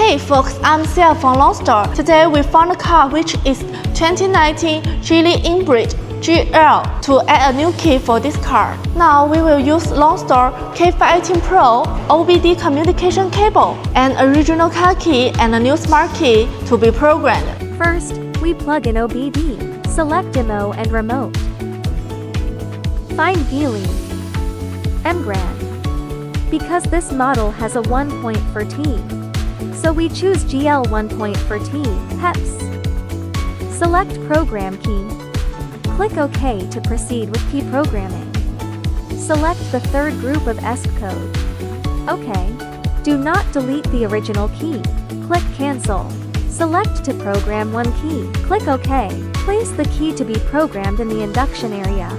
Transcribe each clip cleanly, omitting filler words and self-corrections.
Hey folks, I'm Sia from Lonsdor. Today we found a car which is 2019 Geely Emgrand GL to add a new key for this car. Now we will use Lonsdor K518 Pro OBD communication cable, an original car key and a new smart key to be programmed. First, we plug in OBD, select Demo and Remote. Find Geely Emgrand. Because this model has a 1.4T, so we choose GL 1.4T PEPS. Select Program Key. Click OK to proceed with key programming. Select the third group of ESC code. OK. Do not delete the original key. Click Cancel. Select to program one key. Click OK. Place the key to be programmed in the induction area.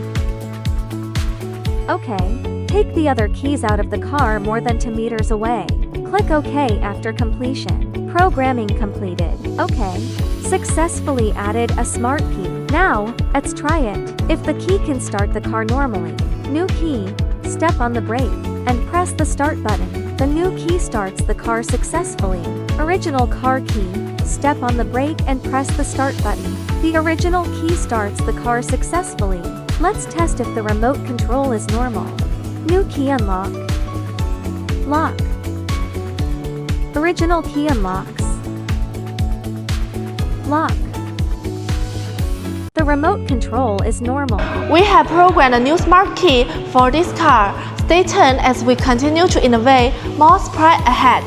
OK. Take the other keys out of the car more than 2 meters away. Click OK after completion. Programming completed. OK. Successfully added a smart key. Now, let's try it. If the key can start the car normally. New key. Step on the brake and press the start button. The new key starts the car successfully. Original car key. Step on the brake and press the start button. The original key starts the car successfully. Let's test if the remote control is normal. New key unlock. Lock. Original key unlocks. Lock. The remote control is normal. We have programmed a new smart key for this car. Stay tuned as we continue to innovate more surprise ahead.